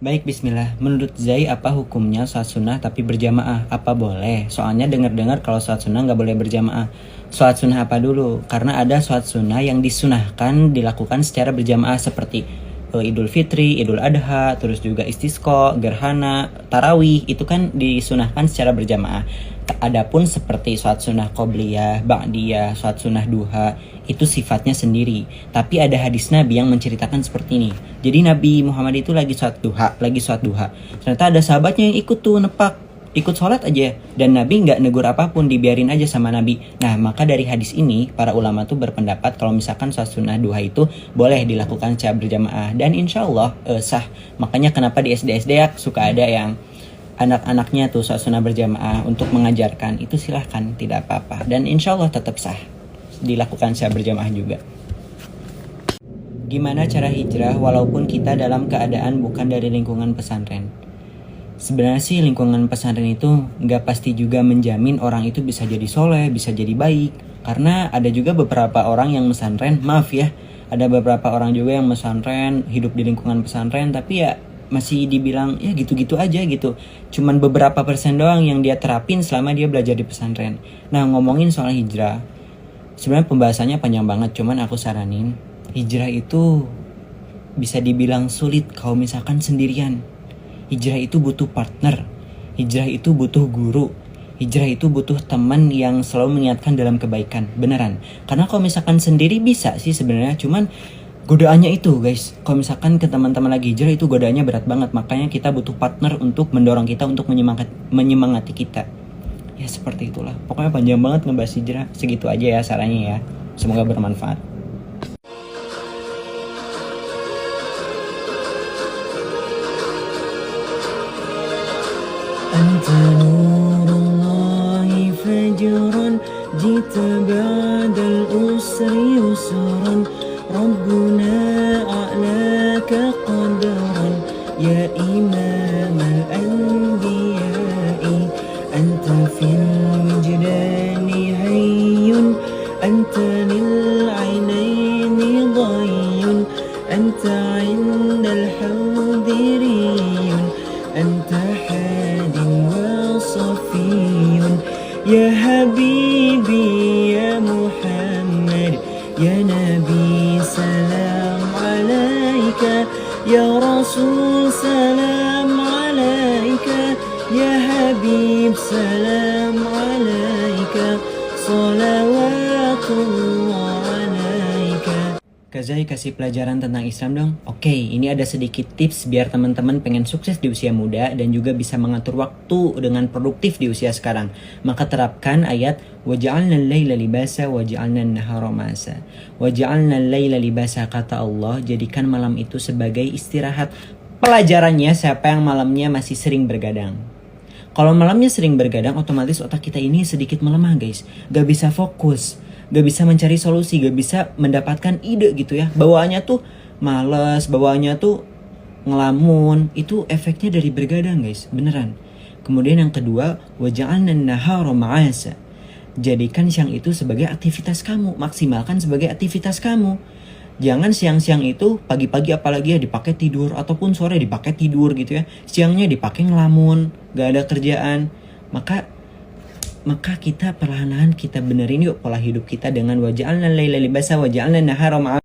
Baik, bismillah. Menurut Zai, apa hukumnya sholat sunnah tapi berjamaah? Apa boleh? Soalnya dengar-dengar kalau sholat sunnah nggak boleh berjamaah. Sholat sunnah apa dulu? Karena ada sholat sunnah yang disunahkan dilakukan secara berjamaah seperti Idul Fitri, Idul Adha, terus juga istisqa, gerhana, tarawih. Itu kan disunahkan secara berjamaah. Adapun seperti sholat sunnah qobliyah, ba'diyah, sholat sunnah duha, itu sifatnya sendiri. Tapi ada hadis Nabi yang menceritakan seperti ini. Jadi Nabi Muhammad itu lagi sholat duha. Ternyata ada sahabatnya yang ikut tuh nepak, ikut sholat aja. Dan Nabi nggak negur apapun, dibiarin aja sama Nabi. Nah, maka dari hadis ini, para ulama tuh berpendapat kalau misalkan sholat sunnah duha itu boleh dilakukan secara berjamaah. Dan insya Allah sah. Makanya kenapa di SD-SD ya suka ada yang anak-anaknya tuh sholat sunnah berjamaah untuk mengajarkan. Itu silahkan, tidak apa-apa. Dan insya Allah tetap sah dilakukan secara berjamaah juga. Gimana cara hijrah walaupun kita dalam keadaan bukan dari lingkungan pesantren? Sebenarnya sih lingkungan pesantren itu nggak pasti juga menjamin orang itu bisa jadi soleh, bisa jadi baik. Karena ada juga beberapa orang yang pesantren, maaf ya, ada beberapa orang juga yang pesantren, hidup di lingkungan pesantren, tapi ya masih dibilang ya gitu-gitu aja gitu. Cuman beberapa persen doang yang dia terapin selama dia belajar di pesantren. Nah, ngomongin soal hijrah, sebenarnya pembahasannya panjang banget, cuman aku saranin hijrah itu bisa dibilang sulit kalau misalkan sendirian. Hijrah itu butuh partner, hijrah itu butuh guru, hijrah itu butuh teman yang selalu mengingatkan dalam kebaikan, beneran. Karena kalau misalkan sendiri bisa sih sebenarnya, cuman godaannya itu guys, kalau misalkan ke teman-teman lagi hijrah itu godaannya berat banget. Makanya kita butuh partner untuk mendorong kita, untuk menyemangati kita. Ya seperti itulah. Pokoknya panjang banget ngebahas hijrah. Segitu aja ya sarannya ya. Semoga bermanfaat. Anta nurullahi fajran jita ba'dal usri yusran Rabbuna a'laka qadran ya imam al-anbiya'i Anta fil wijdani hayyun Anta lil aynaini dhayyun Anta indal hawdiriyun Anta Ya Habibi Ya Muhammad Ya Nabi salam alaika Ya Rasul salam alaika Ya Habib salam alaika Salawatullah alaika. Kak Zai kasih pelajaran tentang Islam dong. Oke, ini ada sedikit tips biar teman-teman pengen sukses di usia muda dan juga bisa mengatur waktu dengan produktif di usia sekarang. Maka terapkan ayat waja'alna al-laila libasa waja'alna an-nahara masa. Waja'alna al-laila libasa, kata Allah, jadikan malam itu sebagai istirahat. Pelajarannya, siapa yang malamnya masih sering bergadang? Kalau malamnya sering bergadang, otomatis otak kita ini sedikit melemah guys. Gak bisa fokus, gak bisa mencari solusi, gak bisa mendapatkan ide gitu ya. Bawaannya tuh males, bawaannya tuh ngelamun. Itu efeknya dari bergadang guys, beneran. Kemudian yang kedua, waja'alna an-nahara ma'asa. Jadikan siang itu sebagai aktivitas kamu, maksimalkan sebagai aktivitas kamu. Jangan siang-siang itu, pagi-pagi apalagi ya dipakai tidur, ataupun sore dipakai tidur gitu ya. Siangnya dipakai ngelamun, gak ada kerjaan. Maka kita perlahan-lahan kita benerin yuk pola hidup kita dengan waja'alna al-laila libasa waja'alna an-nahara ma'asa.